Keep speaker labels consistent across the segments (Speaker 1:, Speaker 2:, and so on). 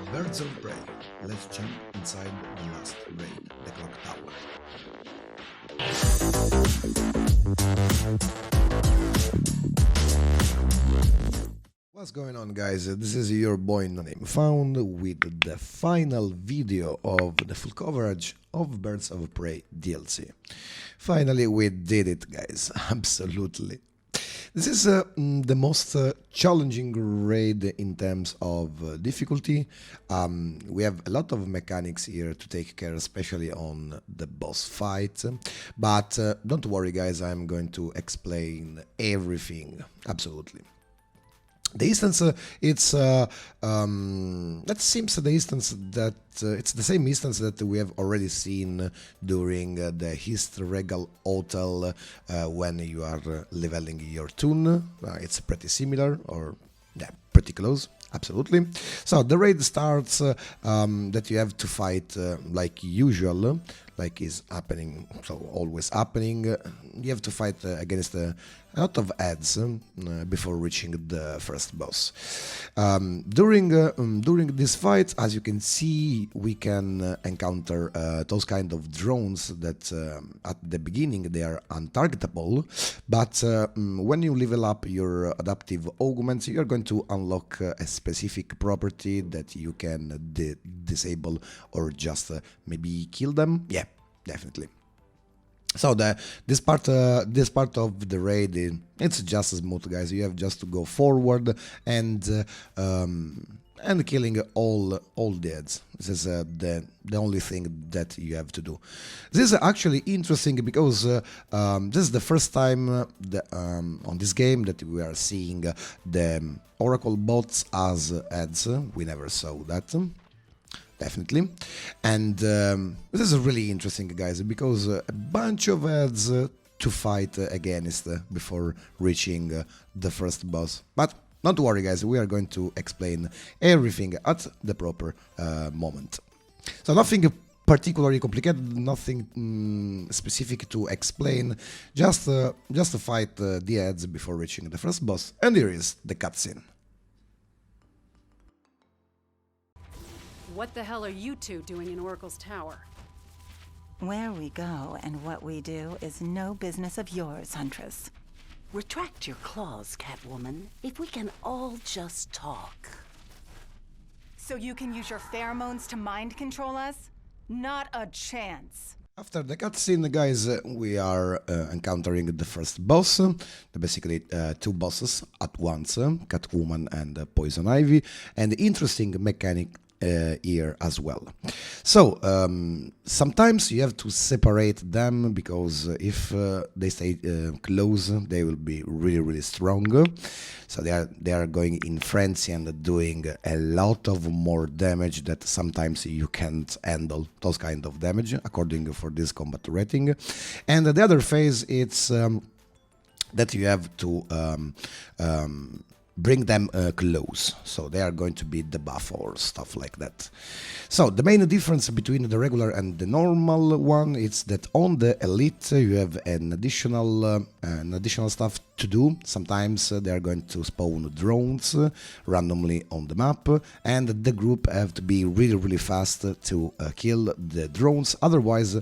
Speaker 1: Birds of Prey. Let's jump inside the last raid, the Clocktower. What's going on, guys? This is your boy No Name Found with the final video of the full coverage of Birds of Prey DLC. Finally, we did it, guys. Absolutely. This is the most challenging raid in terms of difficulty. We have a lot of mechanics here to take care, especially on the boss fight. But don't worry, guys, I'm going to explain everything. Absolutely. The instance, that seems the instance that it's the same instance that we have already seen during the Hist Regal Hotel when you are leveling your toon. It's pretty similar, or yeah, pretty close. Absolutely. So the raid starts that you have to fight like usual, like is happening, so always happening. You have to fight against a lot of ads before reaching the first boss. During this fight, as you can see, we can encounter those kind of drones that at the beginning they are untargetable, but when you level up your adaptive augments, you're going to unlock a specific property that you can disable or just maybe kill them. Yeah, definitely. So this part of the raid, it's just smooth, guys. You have just to go forward and killing all the ads. This is the only thing that you have to do. This is actually interesting because this is the first time on this game that we are seeing the Oracle bots as ads. We never saw that. Definitely. And this is really interesting, guys, because a bunch of ads to fight against before reaching the first boss. But don't worry, guys, we are going to explain everything at the proper moment. So nothing particularly complicated, nothing specific to explain, just to fight the ads before reaching the first boss. And here is the cutscene.
Speaker 2: What the hell are you two doing in Oracle's tower?
Speaker 3: Where we go and what we do is no business of yours, Huntress.
Speaker 4: Retract your claws, Catwoman. If we can all just talk.
Speaker 5: So you can use your pheromones to mind control us? Not a chance.
Speaker 1: After the cutscene, guys, we are encountering the first boss, basically two bosses at once, Catwoman and Poison Ivy, and interesting mechanic here as well. So sometimes you have to separate them because if they stay close, they will be really strong. So they are going in frenzy and doing a lot of more damage that sometimes you can't handle those kind of damage according for this combat rating. And the other phase, it's that you have to bring them close, so they are going to be the buff or stuff like that. So the main difference between the regular and the normal one is that on the elite you have an additional stuff to do. Sometimes they are going to spawn drones randomly on the map, and the group have to be really fast to kill the drones. Otherwise,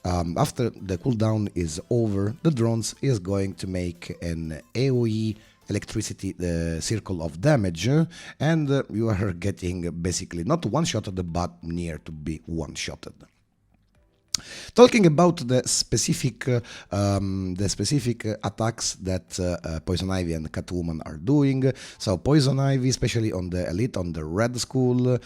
Speaker 1: after the cooldown is over, the drones is going to make an AoE electricity circle of damage, and you are getting basically not one-shotted but near to be one-shotted. Talking about the specific attacks that Poison Ivy and Catwoman are doing. So Poison Ivy, especially on the elite, on the Red School,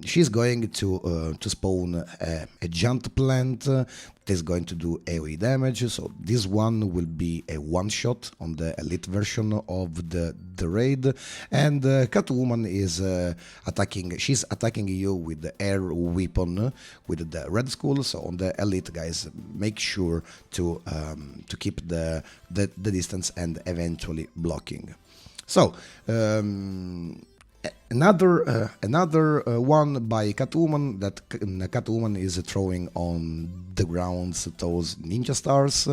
Speaker 1: she's going to spawn a giant plant that is going to do AoE damage. So this one will be a one-shot on the elite version of the raid, and Catwoman is attacking. She's attacking you with the air weapon with the Red School. So on the elite, guys, make sure to keep the distance and eventually blocking. So Another one by Catwoman that Catwoman is throwing on the grounds those ninja stars,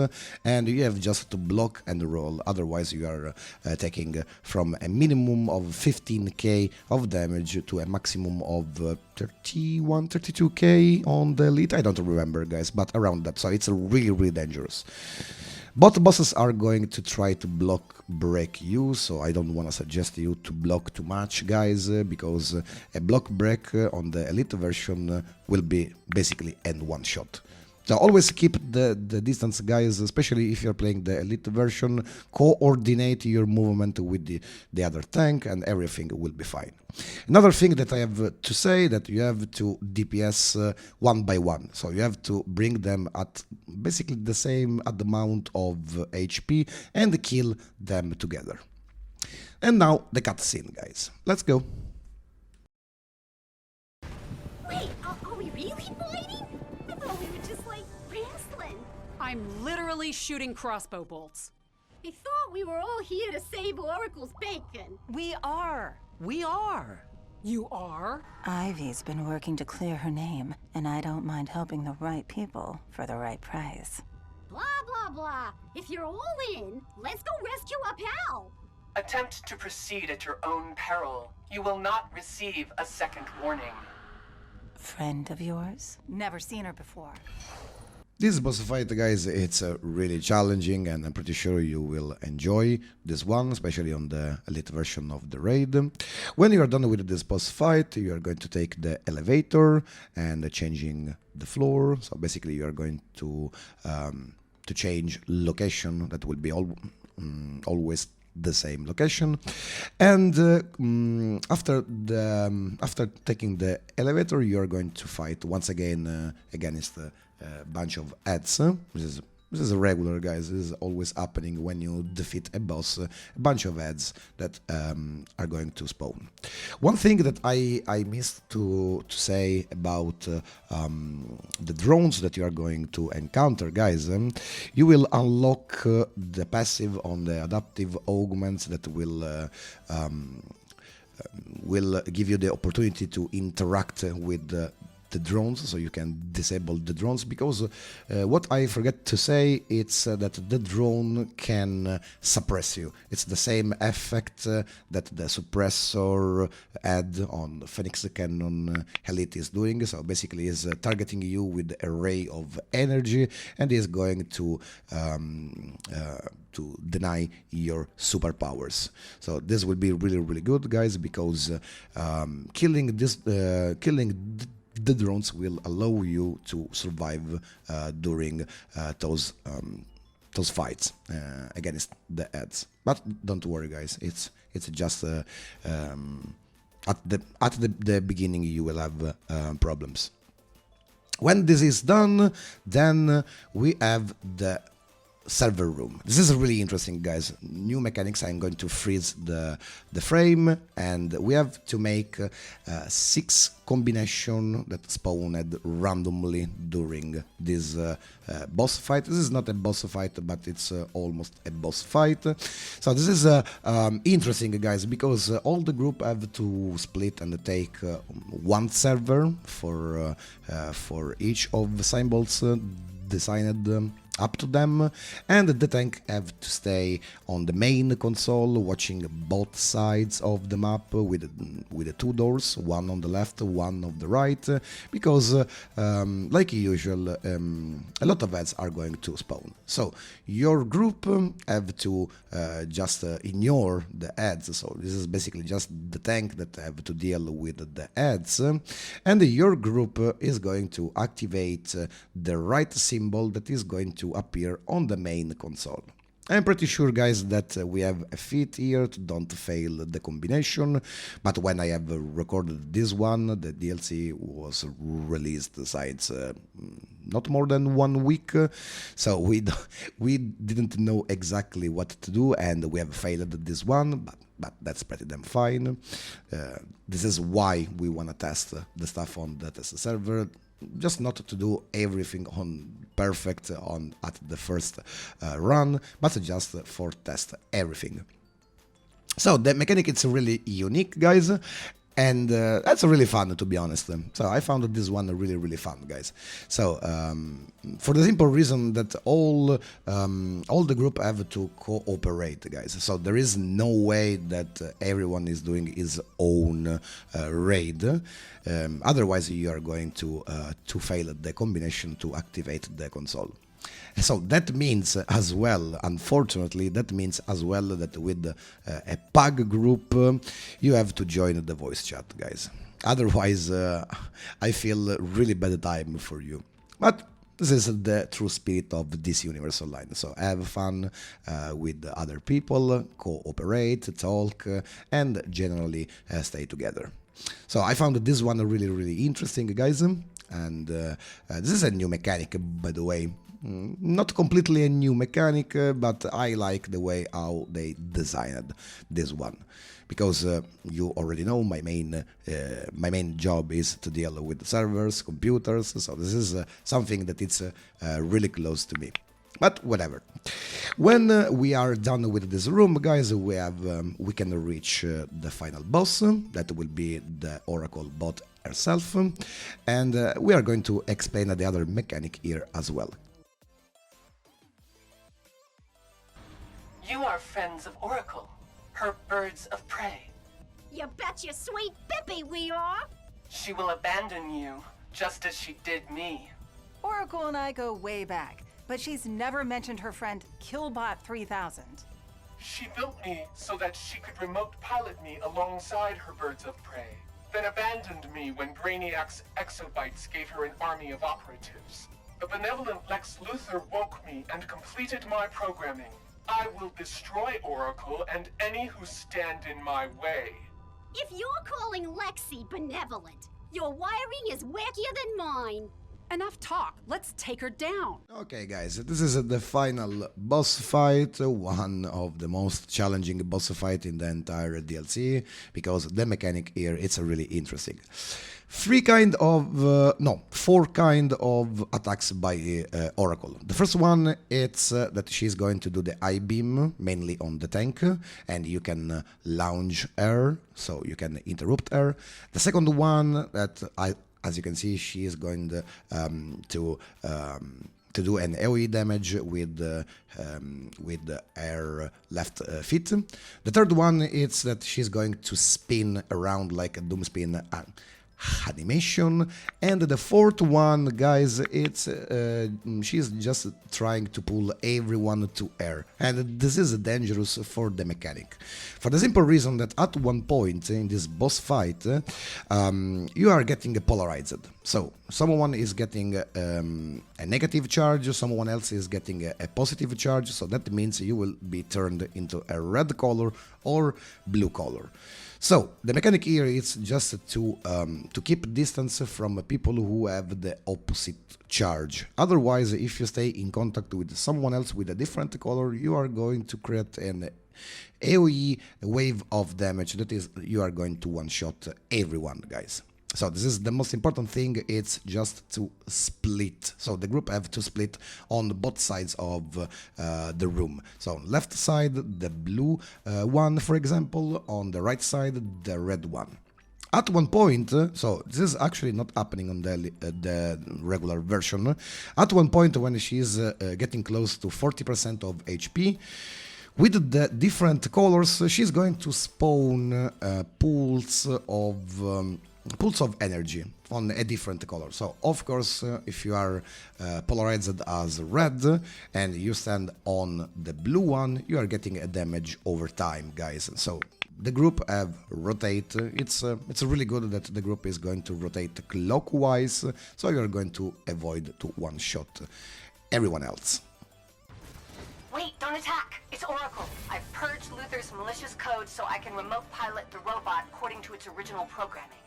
Speaker 1: and you have just to block and roll. Otherwise, you are taking from a minimum of 15k of damage to a maximum of 32k on the elite. I don't remember, guys, but around that. So it's really dangerous. Both bosses are going to try to block break you, so I don't want to suggest you to block too much, guys, because a block break on the elite version will be basically end one shot. So always keep the distance, guys, especially if you're playing the elite version. Coordinate your movement with the other tank and everything will be fine. Another thing that I have to say that you have to DPS one by one. So you have to bring them at basically the same amount of HP and kill them together. And now the cutscene, guys. Let's go.
Speaker 6: Wait, are we really fighting? I thought we were just like wrestling.
Speaker 2: I'm literally shooting crossbow bolts.
Speaker 6: I thought we were all here to save Oracle's bacon.
Speaker 5: We are.
Speaker 4: We are.
Speaker 2: You are?
Speaker 3: Ivy's been working to clear her name, and I don't mind helping the right people for the right price.
Speaker 6: Blah, blah, blah. If you're all in, let's go rescue our pal.
Speaker 7: Attempt to proceed at your own peril. You will not receive a second warning.
Speaker 3: Friend of yours?
Speaker 5: Never seen her before.
Speaker 1: This boss fight, guys, it's really challenging, and I'm pretty sure you will enjoy this one, especially on the elite version of the raid. When you are done with this boss fight, you are going to take the elevator and changing the floor. So basically, you are going to change location. That will be always the same location, and after taking the elevator, you are going to fight once again against a bunch of ads. This is regular, guys. This is always happening when you defeat a boss. A bunch of ads that are going to spawn. One thing that I missed to say about the drones that you are going to encounter, guys, you will unlock the passive on the adaptive augments that will give you the opportunity to interact with the drones, so you can disable the drones, because what I forget to say, it's that the drone can suppress you. It's the same effect that the suppressor add on Phoenix Cannon Elite is doing. So basically is targeting you with a ray of energy and is going to deny your superpowers. So this will be really good, guys, because killing the drones will allow you to survive during those fights against the ads. But don't worry, guys. It's just at the beginning you will have problems. When this is done, then we have the server room. This is really interesting, guys. New mechanics. I'm going to freeze the frame, and we have to make 6 combination that spawned randomly during this boss fight. This is not a boss fight, but it's almost a boss fight. So this is interesting, guys, because all the group have to split and take one server for each of the symbols designed up to them, and the tank have to stay on the main console, watching both sides of the map with the 2 doors, one on the left, one on the right, because like usual, a lot of ads are going to spawn. So your group have to just ignore the ads. So this is basically just the tank that have to deal with the ads, and your group is going to activate the right symbol that is going to appear on the main console. I'm pretty sure, guys, that we have a feat here to don't fail the combination, but when I have recorded this one, the DLC was released since not more than 1 week, so we didn't know exactly what to do, and we have failed this one, but that's pretty damn fine. This is why we want to test the stuff on the test server, just not to do everything on perfect at the first run, but just for test everything. So the mechanic it's really unique, guys, and that's really fun, to be honest. So I found this one really fun, guys. So for the simple reason that all the group have to cooperate, guys. So there is no way that everyone is doing his own raid. Otherwise, you are going to fail the combination to activate the console. So that means as well, unfortunately, that means as well that with a pug group, you have to join the voice chat, guys. Otherwise, I feel really bad time for you. But this is the true spirit of this universe online. So have fun with other people, cooperate, talk, and generally stay together. So I found this one really interesting, guys. And this is a new mechanic, by the way. Not completely a new mechanic, but I like the way how they designed this one, because you already know my main job is to deal with servers, computers, so this is something that it's really close to me. But whatever. When we are done with this room, guys, we can reach the final boss. That will be the Oracle bot herself, and we are going to explain the other mechanic here as well.
Speaker 7: You are friends of Oracle, her birds of prey.
Speaker 6: You bet your sweet Bippy we are!
Speaker 7: She will abandon you, just as she did me.
Speaker 5: Oracle and I go way back, but she's never mentioned her friend Killbot 3000.
Speaker 7: She built me so that she could remote pilot me alongside her birds of prey, then abandoned me when Brainiac's exobites gave her an army of operatives. The benevolent Lex Luthor woke me and completed my programming. I will destroy Oracle and any who stand in my way.
Speaker 6: If you're calling Lexi benevolent, your wiring is wackier than mine.
Speaker 2: Enough talk. Let's take her down.
Speaker 1: Okay, guys, this is the final boss fight, one of the most challenging boss fight in the entire DLC, because the mechanic here it's really interesting. Four kind of attacks by Oracle. The first one, it's that she's going to do the I-beam, mainly on the tank, and you can launch her, so you can interrupt her. The second one, that as you can see, she is going to do an AoE damage with her left feet. The third one is that she's going to spin around like a doom spin animation, and the fourth one, guys, it's she's just trying to pull everyone to her, and this is dangerous for the mechanic, for the simple reason that at one point in this boss fight you are getting polarized. So someone is getting a negative charge, someone else is getting a positive charge, so that means you will be turned into a red color or blue color. So the mechanic here is just to keep distance from people who have the opposite charge. Otherwise, if you stay in contact with someone else with a different color, you are going to create an AoE wave of damage. That is, you are going to one-shot everyone, guys. So this is the most important thing, it's just to split. So the group have to split on both sides of the room. So on left side, the blue one, for example, on the right side, the red one. At one point, so this is actually not happening on the regular version, at one point when she's getting close to 40% of HP, with the different colors, she's going to spawn pools of energy on a different color. So of course, if you are polarized as red and you stand on the blue one, you are getting a damage over time, guys. So the group have rotate. It's really good that the group is going to rotate clockwise, so you are going to avoid to one-shot everyone else.
Speaker 7: Wait, don't attack! It's Oracle. I've purged Luthor's malicious code so I can remote pilot the robot according to its original programming.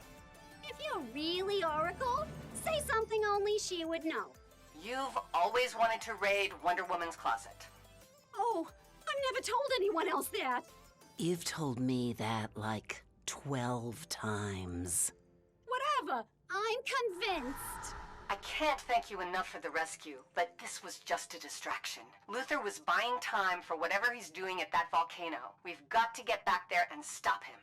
Speaker 6: If you're really Oracle, say something only she would know.
Speaker 7: You've always wanted to raid Wonder Woman's closet.
Speaker 6: Oh, I've never told anyone else that.
Speaker 4: You've told me that like 12 times.
Speaker 6: Whatever, I'm convinced.
Speaker 5: I can't thank you enough for the rescue, but this was just a distraction. Luther was buying time for whatever he's doing at that volcano. We've got to get back there and stop him.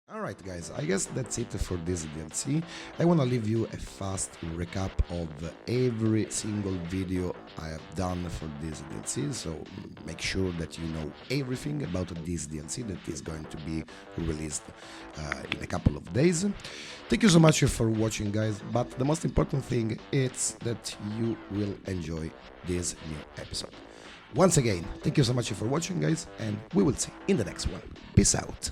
Speaker 1: Alright guys, I guess that's it for this DLC. I wanna leave you a fast recap of every single video I have done for this DLC, so make sure that you know everything about this DLC that is going to be released in a couple of days. Thank you so much for watching guys, but the most important thing is that you will enjoy this new episode. Once again, thank you so much for watching guys, and we will see you in the next one. Peace out.